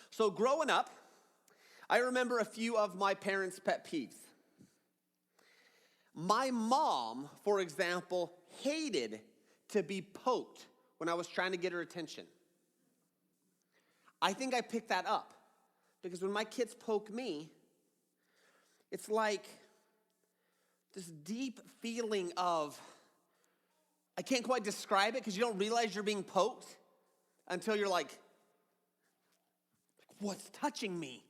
So growing up, I remember a few of my parents' pet peeves. My mom, for example, hated to be poked when I was trying to get her attention. I think I picked that up because when my kids poke me, it's like this deep feeling of, I can't quite describe it because you don't realize you're being poked until you're like, what's touching me?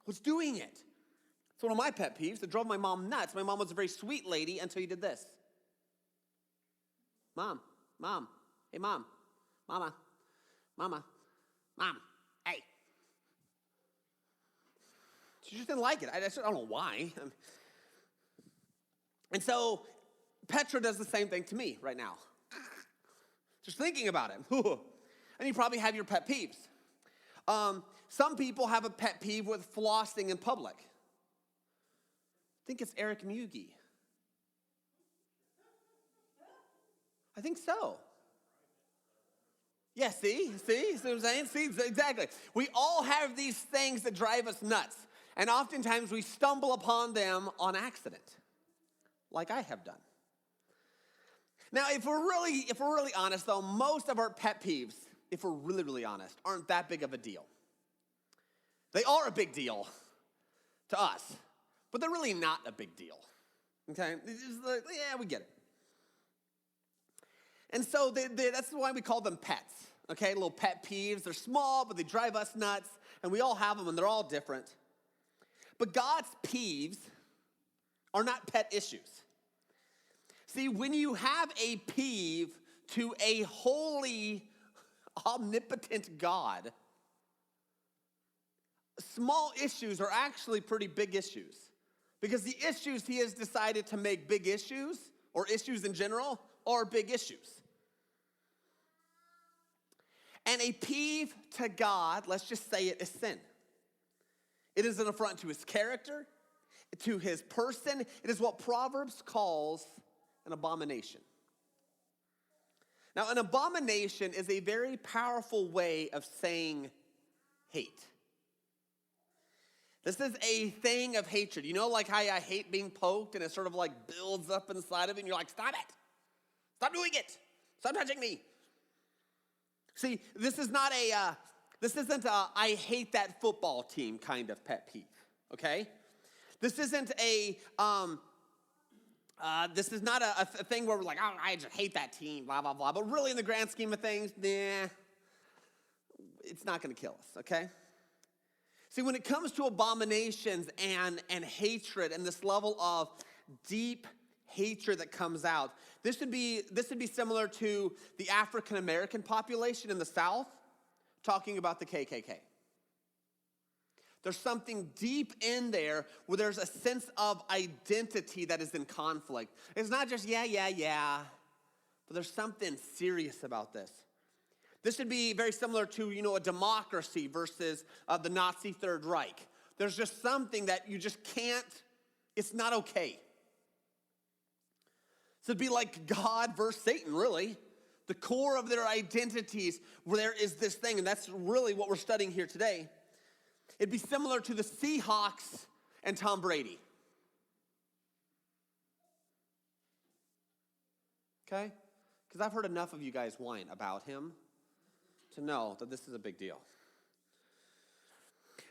What's doing it? It's one of my pet peeves that drove my mom nuts. My mom was a very sweet lady until you did this. Mom, hey mom, mama, mom, hey. She just didn't like it. I don't know why. And so Petra does the same thing to me right now. Just thinking about it. And you probably have your pet peeves. Some people have a pet peeve with flossing in public. I think it's Eric Mugi. I think so. Yeah, see what I'm saying? See, exactly. We all have these things that drive us nuts. And oftentimes we stumble upon them on accident, like I have done. Now, if we're really honest, though, most of our pet peeves, if we're really, really honest, aren't that big of a deal. They are a big deal to us, but they're really not a big deal, okay? It's just like, yeah, we get it. And so that's why we call them pets, okay? Little pet peeves. They're small, but they drive us nuts, and we all have them, and they're all different. But God's peeves are not pet issues. See, when you have a peeve to a holy, omnipotent God, small issues are actually pretty big issues. Because the issues he has decided to make big issues, or issues in general, are big issues. And a peeve to God, let's just say it, is sin. It is an affront to his character, to his person. It is what Proverbs calls an abomination. Now, an abomination is a very powerful way of saying hate. This is a thing of hatred. You know, like how I hate being poked and it sort of like builds up inside of it and you're like, stop it. Stop doing it. Stop touching me. See, this isn't a I hate that football team kind of pet peeve, okay? This isn't this is not a thing where we're like, oh, I just hate that team, blah, blah, blah. But really in the grand scheme of things, nah, it's not gonna kill us, okay? See, when it comes to abominations and hatred and this level of deep hatred that comes out, this would be similar to the African American population in the South talking about the KKK. There's something deep in there where there's a sense of identity that is in conflict. It's not just yeah, but there's something serious about this. This would be very similar to, a democracy versus the Nazi Third Reich. There's just something that you just can't, it's not okay. So it'd be like God versus Satan, really. The core of their identities, where there is this thing, and that's really what we're studying here today. It'd be similar to the Seahawks and Tom Brady. Okay? Because I've heard enough of you guys whine about him to know that this is a big deal.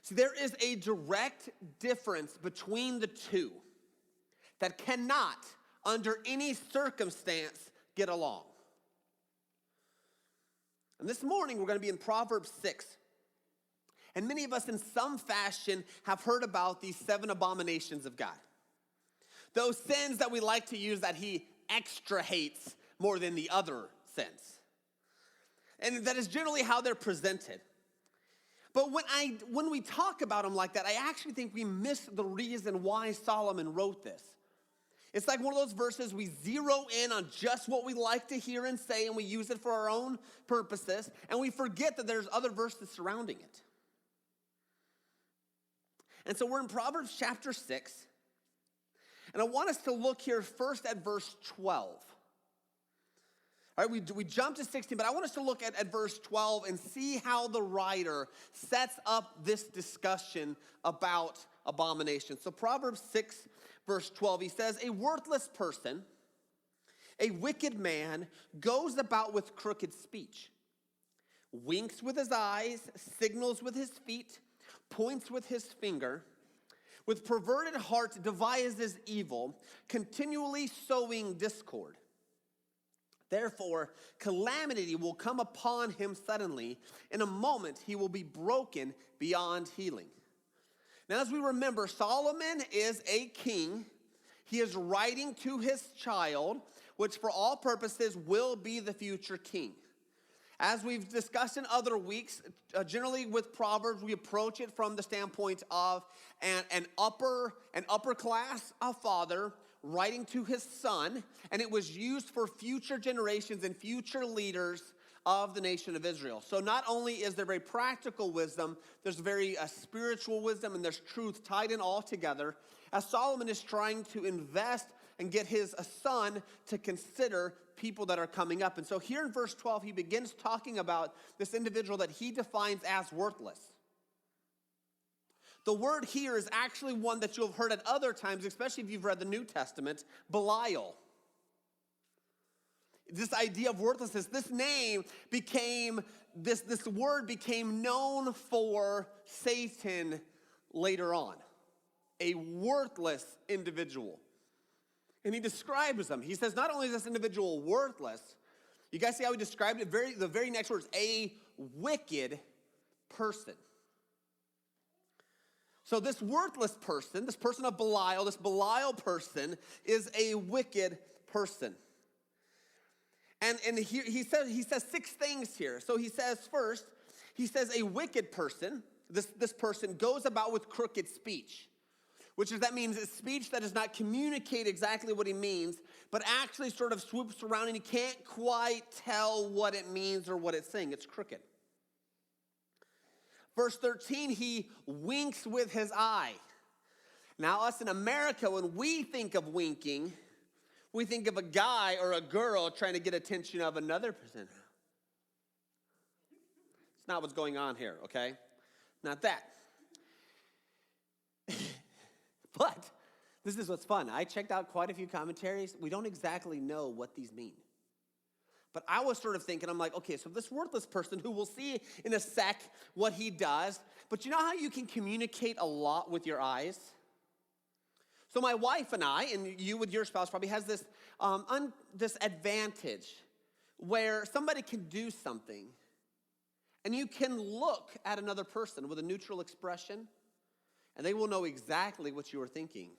See, there is a direct difference between the two that cannot, under any circumstance, get along. And this morning, we're going to be in Proverbs 6. And many of us in some fashion have heard about these 7 abominations of God. Those sins that we like to use that he extra hates more than the other sins. And that is generally how they're presented. But when we talk about them like that, I actually think we miss the reason why Solomon wrote this. It's like one of those verses we zero in on just what we like to hear and say, and we use it for our own purposes, and we forget that there's other verses surrounding it. And so we're in Proverbs chapter 6, and I want us to look here first at verse 12. All right, we jump to 16, but I want us to look at verse 12 and see how the writer sets up this discussion about abomination. So Proverbs 6, verse 12, he says, a worthless person, a wicked man, goes about with crooked speech, winks with his eyes, signals with his feet, points with his finger, with perverted heart devises evil, continually sowing discord. Therefore, calamity will come upon him suddenly. In a moment, he will be broken beyond healing. Now, as we remember, Solomon is a king. He is writing to his child, which for all purposes will be the future king. As we've discussed in other weeks, generally with Proverbs, we approach it from the standpoint of an upper class father writing to his son, and it was used for future generations and future leaders of the nation of Israel. So not only is there very practical wisdom, there's very spiritual wisdom, and there's truth tied in all together, as Solomon is trying to invest and get his son to consider people that are coming up. And so here in verse 12, he begins talking about this individual that he defines as worthless. The word here is actually one that you'll have heard at other times, especially if you've read the New Testament, Belial. This idea of worthlessness, this name became, this word became known for Satan later on. A worthless individual. And he describes them. He says, not only is this individual worthless, you guys see how he described it? The very next word is a wicked person. So this worthless person, this person of Belial, this Belial person is a wicked person. And he says 6 things here. So he says first, he says a wicked person, this person goes about with crooked speech. That means a speech that does not communicate exactly what he means, but actually sort of swoops around and he can't quite tell what it means or what it's saying. It's crooked. Verse 13, he winks with his eye. Now, us in America, when we think of winking, we think of a guy or a girl trying to get attention of another person. It's not what's going on here, okay? Not that. But this is what's fun. I checked out quite a few commentaries. We don't exactly know what these mean. But I was sort of thinking, I'm like, okay, so this worthless person who we'll see in a sec what he does, but you know how you can communicate a lot with your eyes? So my wife and I, and you with your spouse probably has this, this advantage where somebody can do something and you can look at another person with a neutral expression and they will know exactly what you were thinking.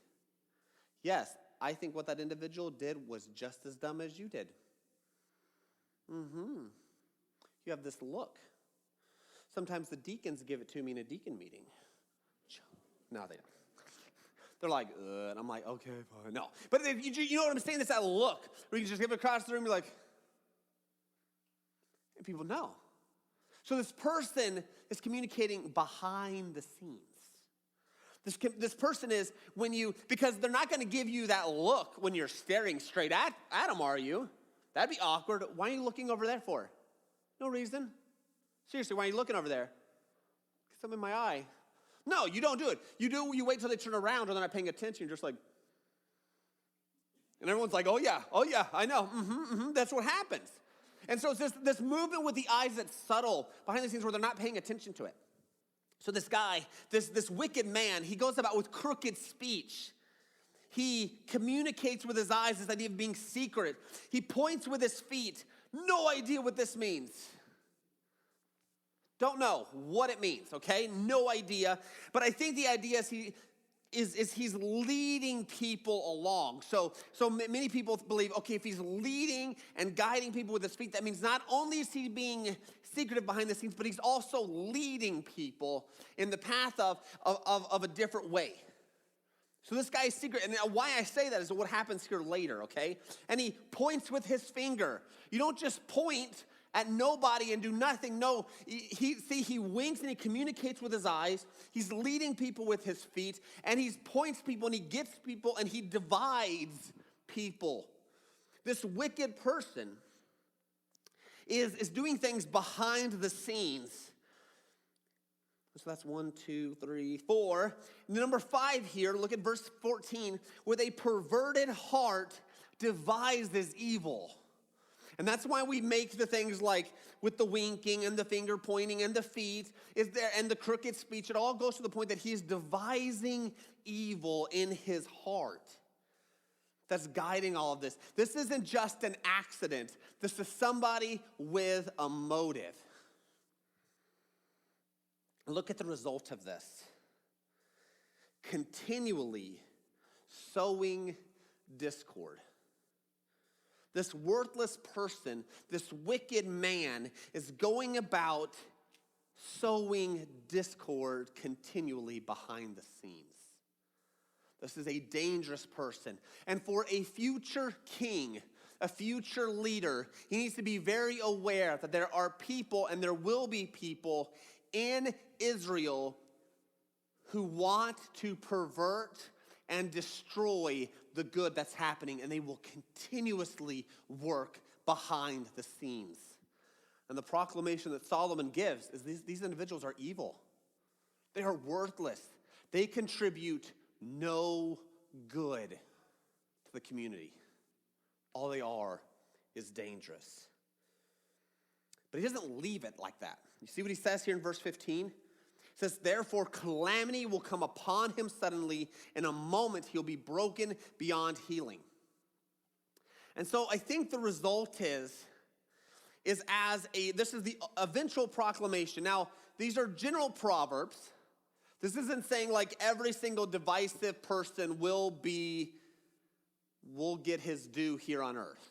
Yes, I think what that individual did was just as dumb as you did. You have this look. Sometimes the deacons give it to me in a deacon meeting. No, they don't. They're like, and I'm like, okay, fine. No. But if you know what I'm saying? It's that look where you can just give it across the room and be like, and people know. So this person is communicating behind the scenes. This person is because they're not going to give you that look when you're staring straight at them, are you? That'd be awkward. Why are you looking over there for? No reason. Seriously, why are you looking over there? Because I'm in my eye. No, you don't do it. You wait till they turn around or they're not paying attention. You're just like, and everyone's like, oh yeah, I know. That's what happens. And so it's this movement with the eyes that's subtle behind the scenes where they're not paying attention to it. So this guy, this wicked man, he goes about with crooked speech. He communicates with his eyes this idea of being secret. He points with his feet. No idea what this means. Don't know what it means, okay? No idea. But I think the idea is he's leading people along. So many people believe, okay, if he's leading and guiding people with his feet, that means not only is he being secretive behind the scenes, but he's also leading people in the path of a different way. So this guy is secret, and why I say that is what happens here later, okay? And he points with his finger. You don't just point at nobody and do nothing. No, he winks and he communicates with his eyes. He's leading people with his feet, and he points people and he gets people and he divides people. This wicked person is doing things behind the scenes. So that's 1, 2, 3, 4. Number 5 here, look at verse 14. With a perverted heart devises evil. And that's why we make the things like with the winking and the finger pointing and the feet and the crooked speech. It all goes to the point that he's devising evil in his heart. That's guiding all of this. This isn't just an accident. This is somebody with a motive. Look at the result of this. Continually sowing discord. This worthless person, this wicked man is going about sowing discord continually behind the scenes. This is a dangerous person. And for a future king, a future leader, he needs to be very aware that there are people and there will be people in Israel who want to pervert and destroy the good that's happening, and they will continuously work behind the scenes. And the proclamation that Solomon gives is these individuals are evil. They are worthless. They contribute no good to the community. All they are is dangerous. But he doesn't leave it like that. You see what he says here in verse 15? He says, therefore calamity will come upon him suddenly. In a moment he'll be broken beyond healing. And so I think the result is this is the eventual proclamation. Now, these are general proverbs. This isn't saying like every single divisive person will get his due here on earth.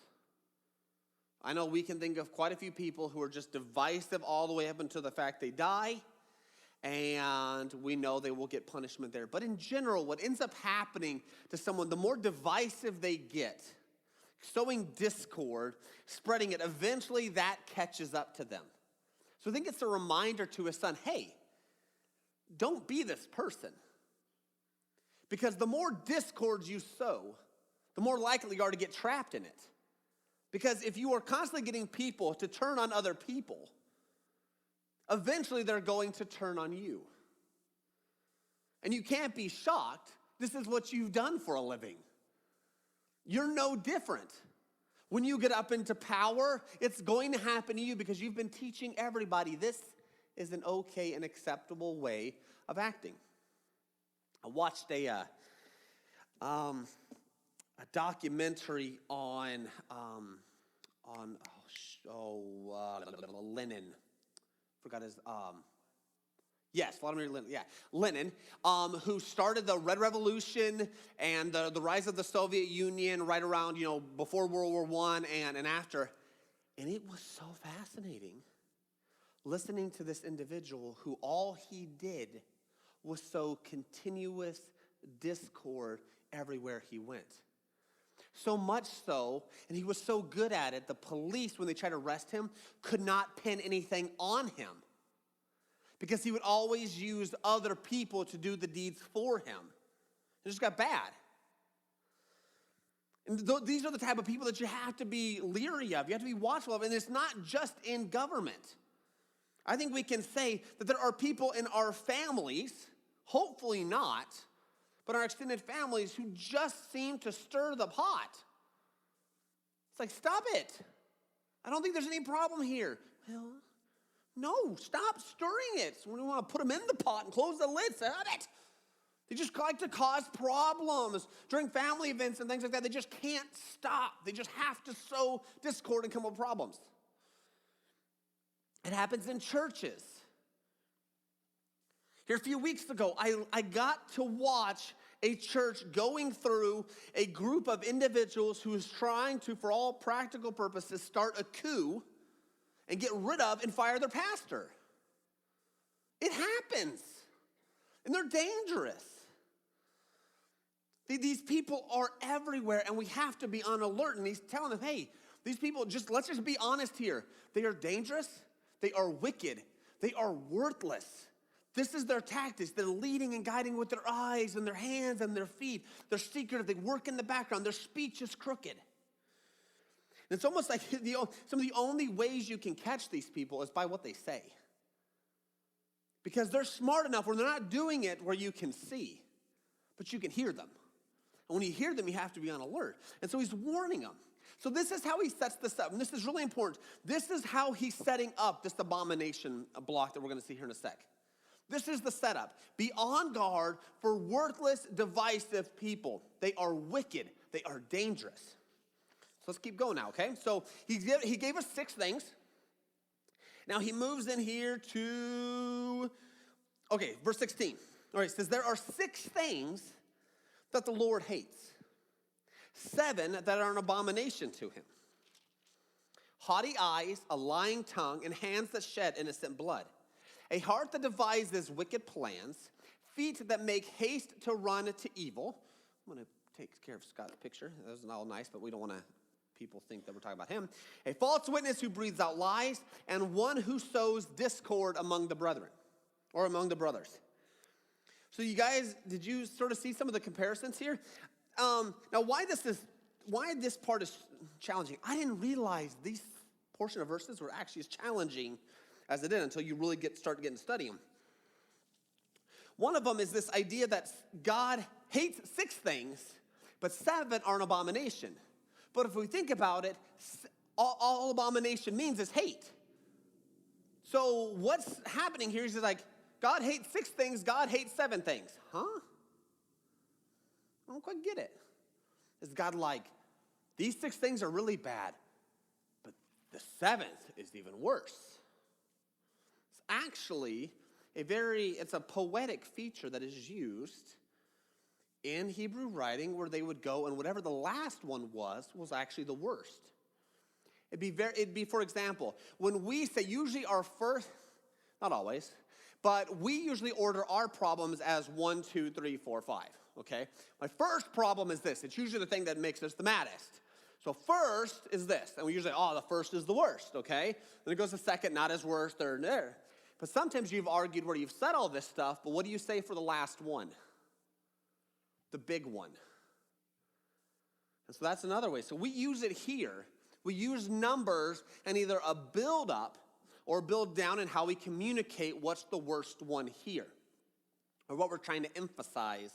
I know we can think of quite a few people who are just divisive all the way up until the fact they die, and we know they will get punishment there. But in general, what ends up happening to someone, the more divisive they get, sowing discord, spreading it, eventually that catches up to them. So I think it's a reminder to his son, hey, don't be this person. Because the more discord you sow, the more likely you are to get trapped in it. Because if you are constantly getting people to turn on other people, eventually they're going to turn on you. And you can't be shocked. This is what you've done for a living. You're no different. When you get up into power, it's going to happen to you because you've been teaching everybody this is an okay and acceptable way of acting. I watched a documentary on Lenin. Forgot his Vladimir Lenin. Yeah, Lenin, who started the Red Revolution and the rise of the Soviet Union right around before World War I and after, and it was so fascinating listening to this individual who all he did was sow continuous discord everywhere he went. So much so, and he was so good at it, the police, when they tried to arrest him, could not pin anything on him because he would always use other people to do the deeds for him. It just got bad. And these are the type of people that you have to be leery of. You have to be watchful of, and it's not just in government. I think we can say that there are people in our families, hopefully not, but our extended families who just seem to stir the pot. It's like, stop it. I don't think there's any problem here. Well, no, stop stirring it. We want to put them in the pot and close the lid. Stop it. They just like to cause problems during family events and things like that. They just can't stop. They just have to sow discord and come up with problems. It happens in churches. Here a few weeks ago, I got to watch a church going through a group of individuals who is trying to, for all practical purposes, start a coup and get rid of and fire their pastor. It happens. And they're dangerous. These people are everywhere, and we have to be on alert. And he's telling them, hey, these people, let's just be honest here. They are dangerous. They are wicked. They are worthless. This is their tactics. They're leading and guiding with their eyes and their hands and their feet. They're secretive. They work in the background. Their speech is crooked. It's almost like some of the only ways you can catch these people is by what they say. Because they're smart enough where they're not doing it where you can see, but you can hear them. And when you hear them, you have to be on alert. And so he's warning them. So this is how he sets this up. And this is really important. This is how he's setting up this abomination block that we're going to see here in a sec. This is the setup. Be on guard for worthless, divisive people. They are wicked. They are dangerous. So let's keep going now, okay? So he gave us 6 things. Now he moves in here to, okay, verse 16. All right, it says, there are 6 things that the Lord hates. 7 that are an abomination to him. Haughty eyes, a lying tongue, and hands that shed innocent blood. A heart that devises wicked plans, feet that make haste to run to evil. I'm going to take care of Scott's picture. That was all nice, but we don't want people think that we're talking about him. A false witness who breathes out lies, and one who sows discord among the brethren, or among the brothers. So you guys, did you sort of see some of the comparisons here? Now why this part is challenging, I didn't realize these portion of verses were actually as challenging as it did until you really start getting to study them. One of them is this idea that God hates 6 things, but 7 are an abomination. But if we think about it, all abomination means is hate. So what's happening here is like, God hates 6 things, God hates 7 things. Huh? I don't quite get it. Is God like, these 6 things are really bad, but the 7th is even worse? It's actually it's a poetic feature that is used in Hebrew writing where they would go and whatever the last one was actually the worst. It'd be, for example, when we say usually our first, not always, but we usually order our problems as 1, 2, 3, 4, 5, okay? My first problem is this. It's usually the thing that makes us the maddest. So first is this, and we usually, the first is the worst, okay? Then it goes to second, not as worst, third, there. But sometimes you've argued where you've said all this stuff, but what do you say for the last one? The big one. And so that's another way. So we use it here. We use numbers and either a build up or build down in how we communicate what's the worst one here, or what we're trying to emphasize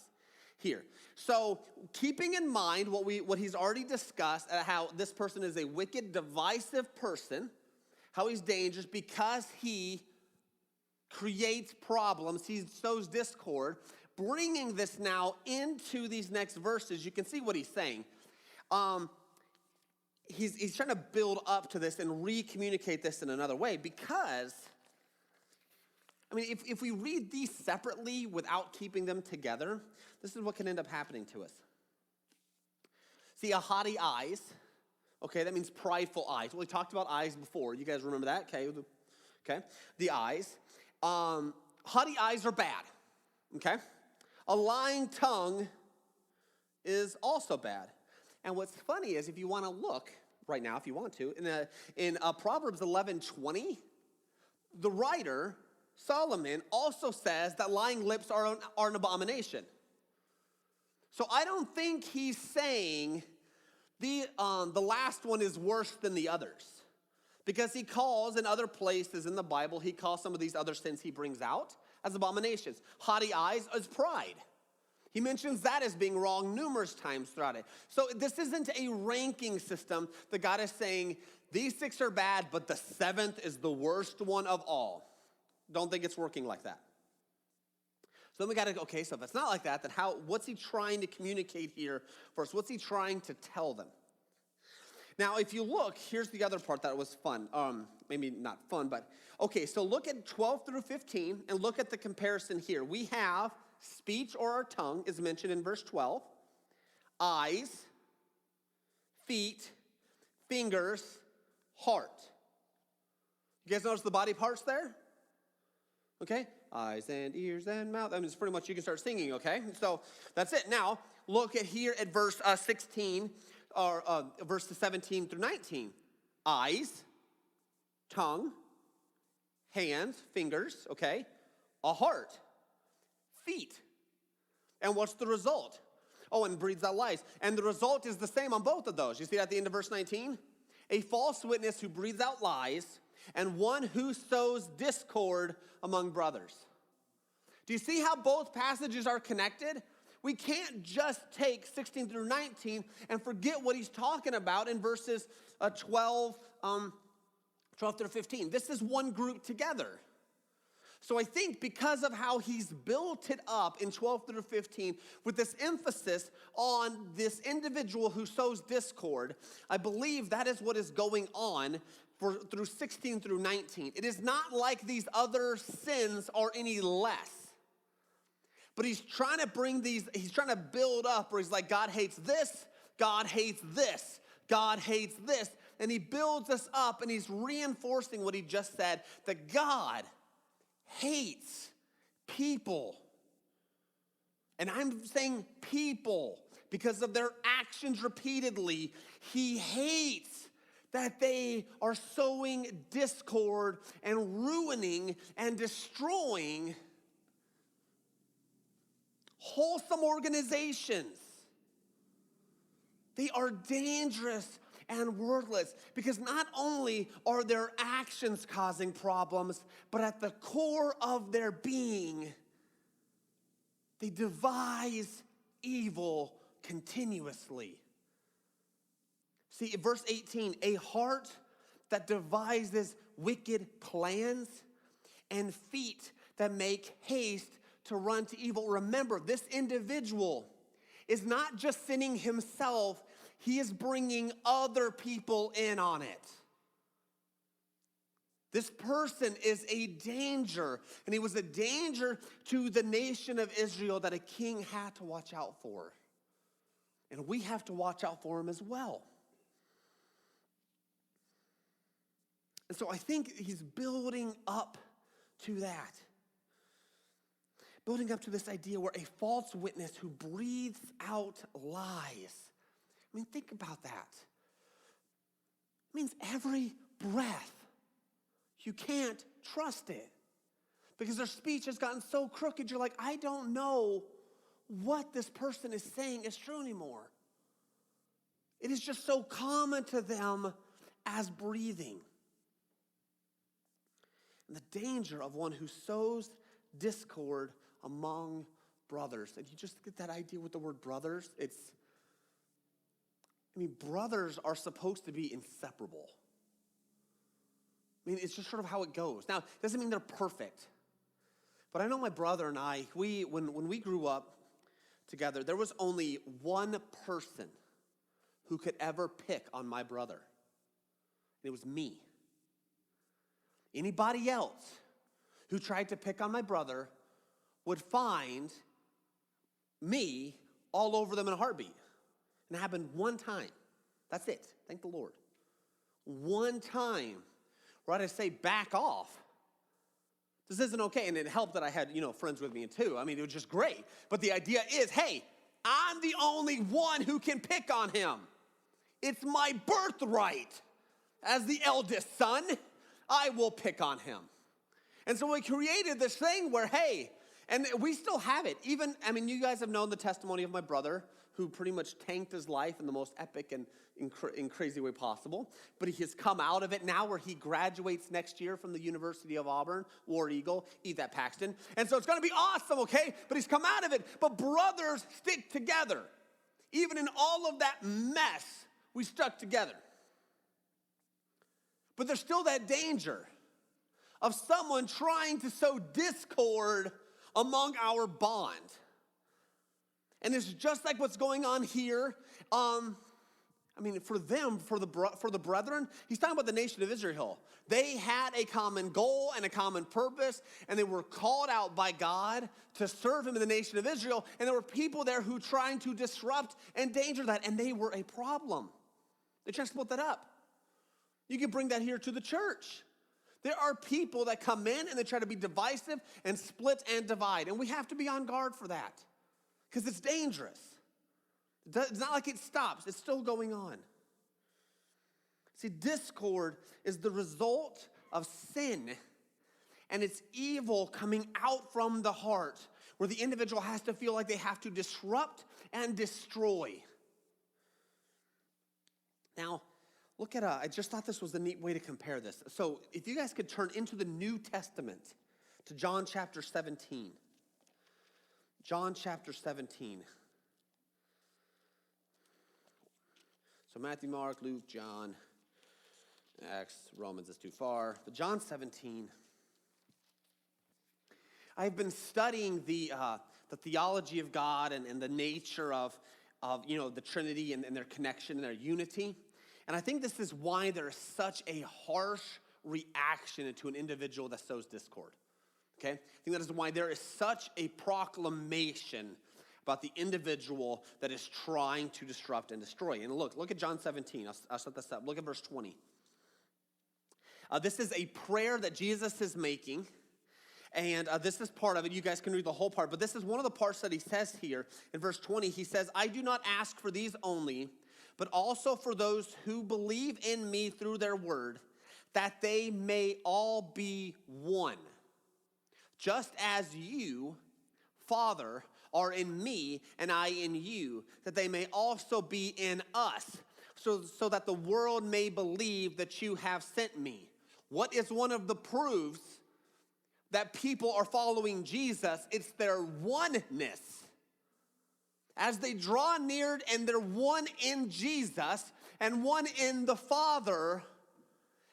here. So keeping in mind what he's already discussed, how this person is a wicked, divisive person, how he's dangerous because he creates problems, he sows discord. Bringing this now into these next verses, you can see what he's saying. He's trying to build up to this and re-communicate this in another way because, I mean, if we read these separately without keeping them together, this is what can end up happening to us. See, a haughty eyes, okay, that means prideful eyes. Well, we talked about eyes before. You guys remember that? Okay, the eyes. Haughty eyes are bad, okay? A lying tongue is also bad. And what's funny is if you want to look right now, if you want to, in Proverbs 11:20, the writer, Solomon, also says that lying lips are an abomination. So I don't think he's saying the last one is worse than the others. Because he calls in other places in the Bible, he calls some of these other sins he brings out as abominations. Haughty eyes is pride. He mentions that as being wrong numerous times throughout it. So this isn't a ranking system that God is saying, these 6 are bad, but the 7th is the worst one of all. Don't think it's working like that. So then we got to, okay, so if it's not like that, then what's he trying to communicate here for us? What's he trying to tell them? Now, if you look, here's the other part that was fun. Maybe not fun, but okay, so look at 12 through 15 and look at the comparison here. We have speech or our tongue is mentioned in verse 12. Eyes, feet, fingers, heart. You guys notice the body parts there? Okay? Eyes and ears and mouth. I mean, it's pretty much you can start singing, okay? So that's it. Now, look at here at verse 16, or verses 17 through 19. Eyes, tongue, hands, fingers, okay? A heart, feet. And what's the result? Oh, and breathes out lies. And the result is the same on both of those. You see at the end of verse 19? a false witness who breathes out lies, and one who sows discord among brothers. Do you see how both passages are connected? We can't just take 16 through 19 and forget what he's talking about in verses 12 through 15. This is one group together. So I think because of how he's built it up in 12 through 15 with this emphasis on this individual who sows discord, I believe that is what is going on through 16 through 19. It is not like these other sins are any less. But he's trying to build up where he's like, God hates this, God hates this, God hates this. And he builds us up and he's reinforcing what he just said, that God hates people. And I'm saying people because of their actions repeatedly. He hates that they are sowing discord and ruining and destroying wholesome organizations. They are dangerous and worthless because not only are their actions causing problems, but at the core of their being, they devise evil continuously. See, verse 18, a heart that devises wicked plans and feet that make haste to run to evil. Remember, this individual is not just sinning himself, he is bringing other people in on it. This person is a danger, and he was a danger to the nation of Israel that a king had to watch out for. And we have to watch out for him as well. And so I think he's building up to that. Building up to this idea where a false witness who breathes out lies. I mean, think about that. It means every breath, you can't trust it. Because their speech has gotten so crooked, you're like, I don't know what this person is saying is true anymore. It is just so common to them as breathing. And the danger of one who sows discord among brothers. And you just get that idea with the word brothers. Brothers are supposed to be inseparable. It's just sort of how it goes. Now, it doesn't mean they're perfect. But I know my brother and I, when we grew up together, there was only one person who could ever pick on my brother. And it was me. Anybody else who tried to pick on my brother would find me all over them in a heartbeat. And it happened one time. That's it. Thank the Lord. One time where I had to say, back off. This isn't okay. And it helped that I had, friends with me too. It was just great. But the idea is, hey, I'm the only one who can pick on him. It's my birthright. As the eldest son, I will pick on him. And so we created this thing where, hey, and we still have it. You guys have known the testimony of my brother who pretty much tanked his life in the most epic and in crazy way possible. But he has come out of it now where he graduates next year from the University of Auburn, War Eagle, eat that Paxton. And so it's going to be awesome, okay? But he's come out of it. But brothers stick together. Even in all of that mess, we stuck together. But there's still that danger of someone trying to sow discord among our bond. And it's just like what's going on here. For the brethren, he's talking about the nation of Israel. They had a common goal and a common purpose, and they were called out by God to serve him in the nation of Israel. And there were people there who trying to disrupt and endanger that, and they were a problem. They tried to split that up. You can bring that here to the church. There are people that come in and they try to be divisive and split and divide. And we have to be on guard for that because it's dangerous. It's not like it stops. It's still going on. See, discord is the result of sin, and it's evil coming out from the heart where the individual has to feel like they have to disrupt and destroy. Now, Look at, I just thought this was a neat way to compare this. So if you guys could turn into the New Testament to John chapter 17. John chapter 17. So Matthew, Mark, Luke, John, Acts, Romans is too far. But John 17. I've been studying the theology of God and the nature of the Trinity and their connection and their unity. And I think this is why there is such a harsh reaction to an individual that sows discord. Okay? I think that is why there is such a proclamation about the individual that is trying to disrupt and destroy. And look at John 17. I'll set this up. Look at verse 20. This is a prayer that Jesus is making. And this is part of it. You guys can read the whole part. But this is one of the parts that he says here. In verse 20, he says, I do not ask for these only, but also for those who believe in me through their word, that they may all be one. Just as you, Father, are in me and I in you, that they may also be in us, so that the world may believe that you have sent me. What is one of the proofs that people are following Jesus? It's their oneness. As they draw near and they're one in Jesus and one in the Father,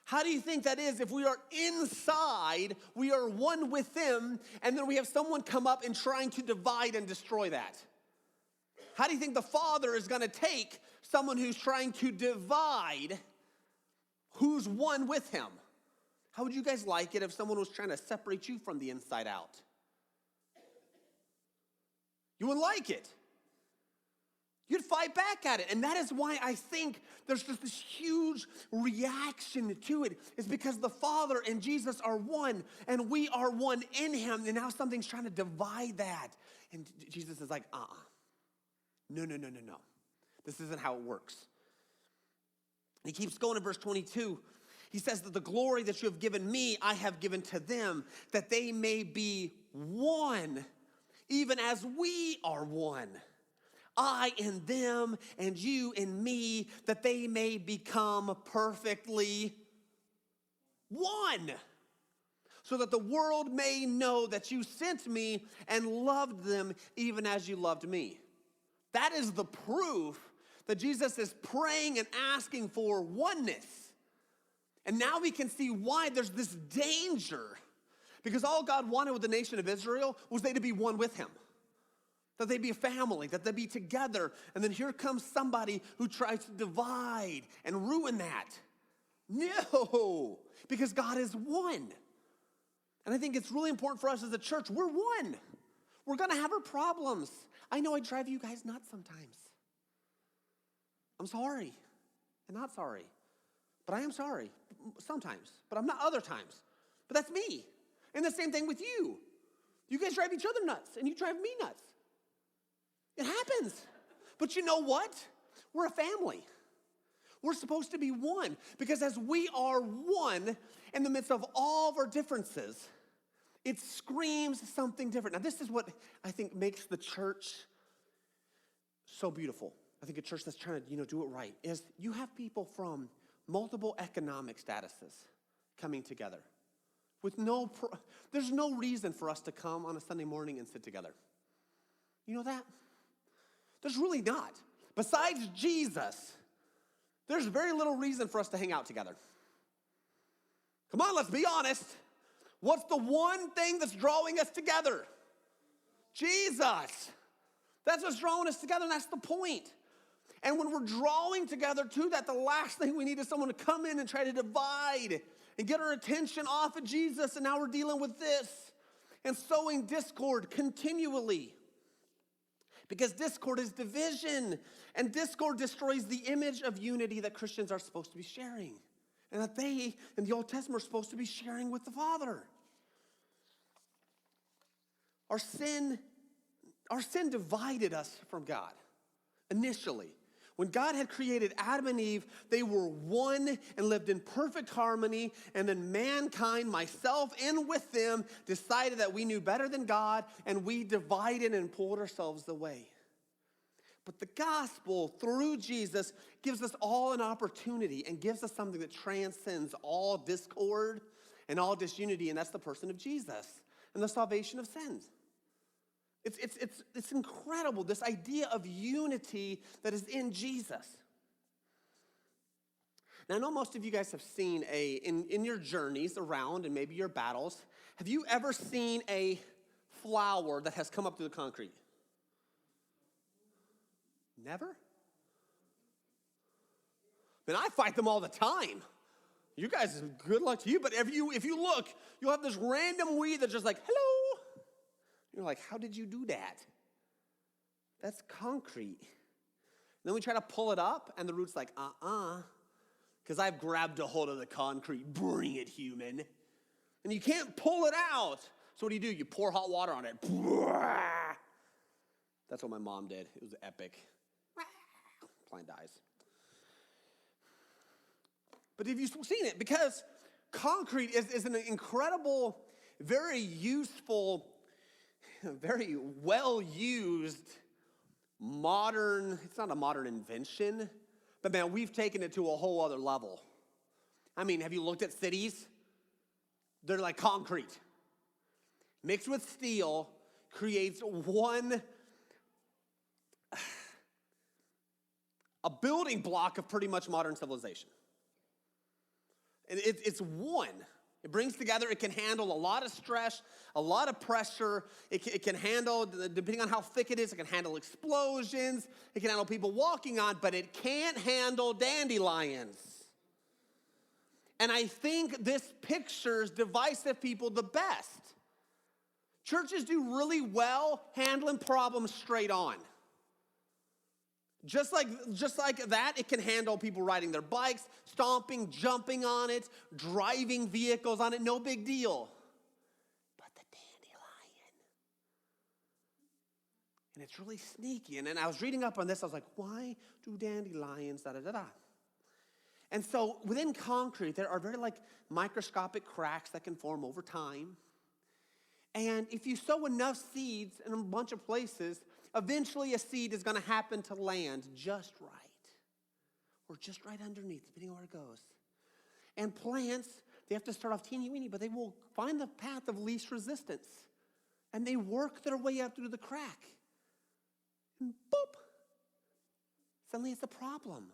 how do you think that is? If we are inside, we are one with them, and then we have someone come up and trying to divide and destroy that. How do you think the Father is going to take someone who's trying to divide, who's one with him? How would you guys like it if someone was trying to separate you from the inside out? You wouldn't like it. You'd fight back at it. And that is why I think there's just this huge reaction to it. It's because the Father and Jesus are one, and we are one in him, and now something's trying to divide that. And Jesus is like, No. This isn't how it works. He keeps going in verse 22. He says that the glory that you have given me, I have given to them, that they may be one, even as we are one. I in them and you in me, that they may become perfectly one, so that the world may know that you sent me and loved them even as you loved me. That is the proof that Jesus is praying and asking for oneness. And now we can see why there's this danger, because all God wanted with the nation of Israel was they to be one with him. That they be a family, that they be together. And then here comes somebody who tries to divide and ruin that. No, because God is one. And I think it's really important for us as a church. We're one. We're going to have our problems. I know I drive you guys nuts sometimes. I'm sorry. I'm not sorry. But I am sorry sometimes. But I'm not other times. But that's me. And the same thing with you. You guys drive each other nuts, and you drive me nuts. It happens. But you know what? We're a family. We're supposed to be one, because as we are one in the midst of all of our differences, it screams something different. Now, this is what I think makes the church so beautiful. I think a church that's trying to, do it right is you have people from multiple economic statuses coming together with there's no reason for us to come on a Sunday morning and sit together. You know that? There's really not. Besides Jesus, there's very little reason for us to hang out together. Come on, let's be honest. What's the one thing that's drawing us together? Jesus. That's what's drawing us together, and that's the point. And when we're drawing together to that, the last thing we need is someone to come in and try to divide and get our attention off of Jesus, and now we're dealing with this and sowing discord continually. Because discord is division, and discord destroys the image of unity that Christians are supposed to be sharing, and that they, in the Old Testament, are supposed to be sharing with the Father. Our sin divided us from God initially. When God had created Adam and Eve, they were one and lived in perfect harmony. And then mankind, myself and with them, decided that we knew better than God, and we divided and pulled ourselves away. But the gospel, through Jesus, gives us all an opportunity and gives us something that transcends all discord and all disunity, and that's the person of Jesus and the salvation of sins. It's incredible, this idea of unity that is in Jesus. Now, I know most of you guys have seen in your journeys around and maybe your battles, have you ever seen a flower that has come up through the concrete? Never? Man, I fight them all the time. You guys, good luck to you, but if you look, you'll have this random weed that's just like, hello. You're like, how did you do that? That's concrete. And then we try to pull it up, and the root's like, because I've grabbed a hold of the concrete. Bring it, human. And you can't pull it out. So what do? You pour hot water on it. That's what my mom did. It was epic. Plant dies. But have you seen it? Because concrete is an incredible, very useful, very well-used modern, it's not a modern invention, but man, we've taken it to a whole other level. I mean, have you looked at cities? They're like concrete. Mixed with steel creates a building block of pretty much modern civilization. And it's one. It brings together, it can handle a lot of stress, a lot of pressure. It can handle, depending on how thick it is, it can handle explosions. It can handle people walking on, but it can't handle dandelions. And I think this pictures divisive people the best. Churches do really well handling problems straight on. Just like that, it can handle people riding their bikes, stomping, jumping on it, driving vehicles on it, no big deal. But the dandelion. And it's really sneaky. And then I was reading up on this, I was like, why do dandelions da-da-da-da? And so within concrete, there are very microscopic cracks that can form over time. And if you sow enough seeds in a bunch of places, eventually a seed is going to happen to land just right. Or just right underneath, depending on where it goes. And plants, they have to start off teeny weeny, but they will find the path of least resistance. And they work their way up through the crack. And boop! Suddenly it's a problem.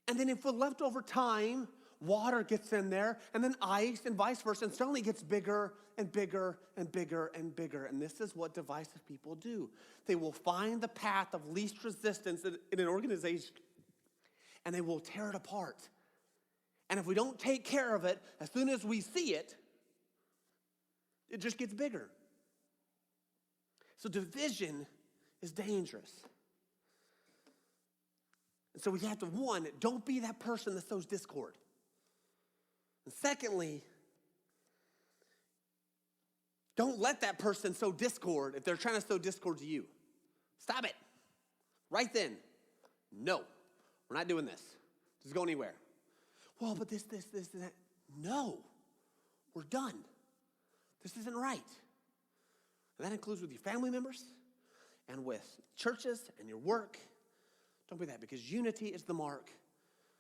And then if we're left over time, water gets in there, and then ice, and vice versa, and suddenly it gets bigger and bigger and bigger and bigger. And this is what divisive people do. They will find the path of least resistance in an organization, and they will tear it apart. And if we don't take care of it, as soon as we see it, it just gets bigger. So division is dangerous. And so we have to, one, don't be that person that sows discord. And secondly, don't let that person sow discord if they're trying to sow discord to you. Stop it. Right then. No, we're not doing this. Does it go anywhere? Well, but this, and that. No, we're done. This isn't right. And that includes with your family members and with churches and your work. Don't be that, because unity is the mark